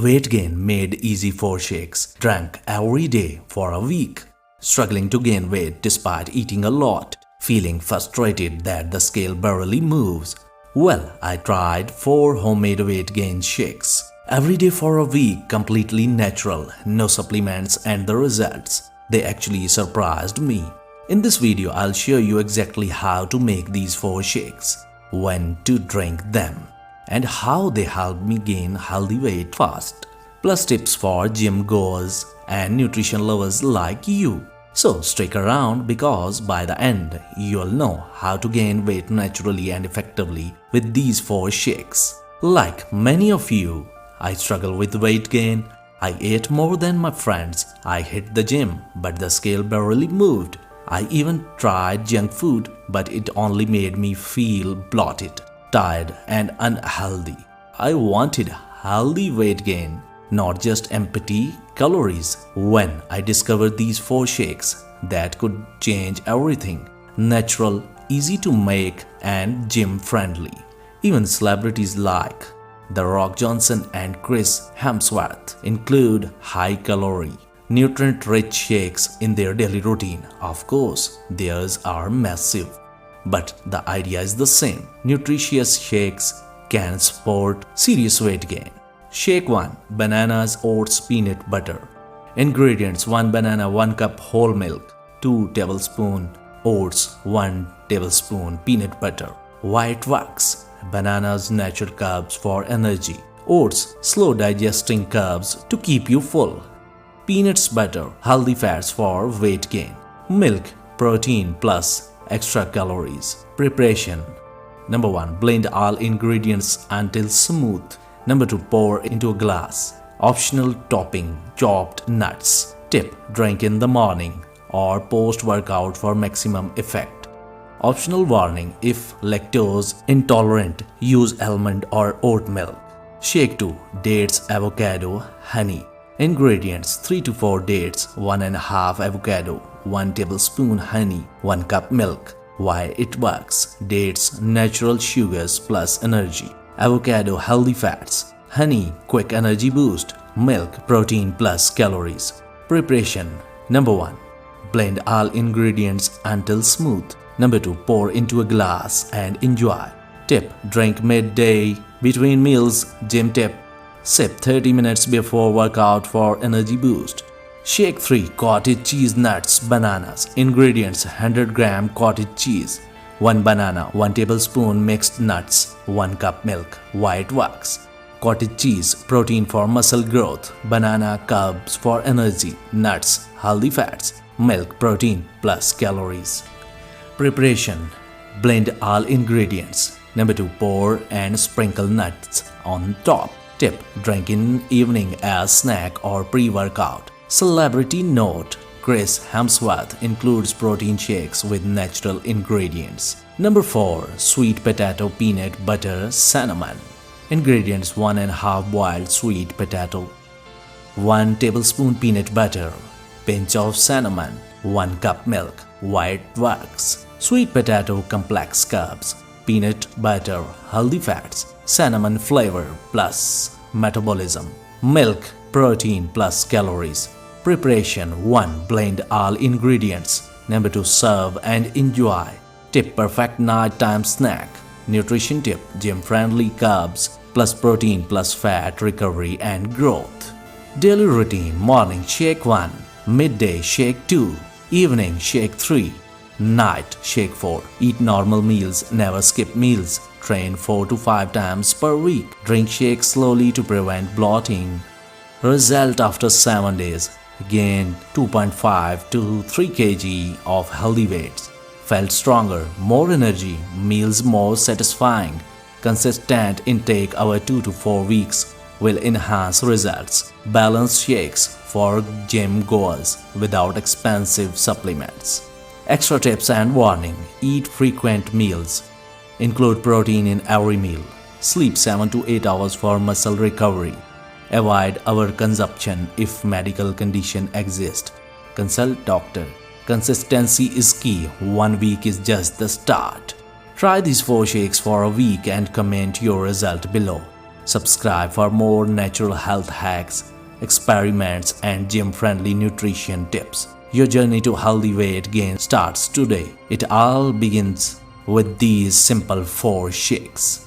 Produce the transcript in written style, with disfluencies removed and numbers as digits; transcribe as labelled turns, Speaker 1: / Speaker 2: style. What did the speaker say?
Speaker 1: Weight gain made easy for shakes. Drank every day for a week. Struggling to gain weight despite eating a lot. Feeling frustrated that the scale barely moves. Well, I tried 4 homemade weight gain shakes. Every day for a week, completely natural, no supplements, and the results, they actually surprised me. In this video, I'll show you exactly how to make these 4 shakes, when to drink them, and how they help me gain healthy weight fast. Plus tips for gym goers and nutrition lovers like you. So stick around because by the end, you'll know how to gain weight naturally and effectively with these 4 shakes. Like many of you, I struggle with weight gain. I ate more than my friends. I hit the gym, but the scale barely moved. I even tried junk food, but it only made me feel bloated, tired, and unhealthy. I wanted healthy weight gain, not just empty calories. When I discovered these 4 shakes that could change everything, natural, easy to make, and gym friendly. Even celebrities like The Rock Johnson and Chris Hemsworth include high-calorie, nutrient-rich shakes in their daily routine. Of course, theirs are massive, but the idea is the same. Nutritious shakes can support serious weight gain. Shake 1. Bananas, oats, peanut butter. Ingredients: 1 banana, 1 cup whole milk, 2 tablespoons oats, 1 tablespoon peanut butter. Why it works? Bananas, natural carbs for energy. Oats, slow digesting carbs to keep you full. Peanuts butter, healthy fats for weight gain. Milk, protein plus extra calories. Preparation: Number 1. Blend all ingredients until smooth. Number 2. Pour into a glass. Optional topping: chopped nuts. Tip: drink in the morning or post-workout for maximum effect. Optional warning: if lactose intolerant, use almond or oat milk. Shake 2. Dates, avocado, honey. Ingredients: 3 to 4 dates, 1½ avocado, 1 tablespoon honey, 1 cup milk. Why it works? Dates, natural sugars plus energy. Avocado, healthy fats. Honey, quick energy boost. Milk, protein plus calories. Preparation: Number 1. Blend all ingredients until smooth. Number 2. Pour into a glass and enjoy. Tip: drink midday between meals. Gym tip: sip 30 minutes before workout for energy boost. Shake 3. Cottage cheese, nuts, bananas. Ingredients: 100 gram cottage cheese, 1 banana, 1 tablespoon mixed nuts, 1 cup milk. Why it works? Cottage cheese, protein for muscle growth. Banana, carbs for energy. Nuts, healthy fats. Milk, protein plus calories. Preparation: blend all ingredients. Number 2. Pour and sprinkle nuts on top. Tip: drink in evening as snack or pre-workout. Celebrity note: Chris Hemsworth includes protein shakes with natural ingredients. Number 4. Sweet potato, peanut butter, cinnamon. Ingredients: 1½ boiled sweet potato, 1 tablespoon peanut butter, pinch of cinnamon, 1 cup milk. Why it works? Sweet potato, complex carbs. Peanut butter, healthy fats. Cinnamon, flavor plus metabolism. Milk, protein plus calories. Preparation: 1. Blend all ingredients. Number 2. Serve and enjoy. Tip: perfect nighttime snack. Nutrition tip: gym-friendly carbs plus protein plus fat recovery and growth. Daily routine: morning shake 1, midday shake 2, evening shake 3, night shake 4. Eat normal meals, never skip meals. Train 4 to 5 times per week. Drink shakes slowly to prevent bloating. Result: after 7 days, gained 2.5 to 3 kg of healthy weights. Felt stronger, more energy, meals more satisfying. Consistent intake over 2 to 4 weeks will enhance results. Balanced shakes for gym goers without expensive supplements. Extra tips and warning: eat frequent meals. Include protein in every meal. Sleep 7 to 8 hours for muscle recovery. Avoid overconsumption if medical condition exists. Consult doctor. Consistency is key. 1 week is just the start. Try these 4 shakes for a week and comment your result below. Subscribe for more natural health hacks, experiments, and gym-friendly nutrition tips. Your journey to healthy weight gain starts today. It all begins with these simple 4 shakes.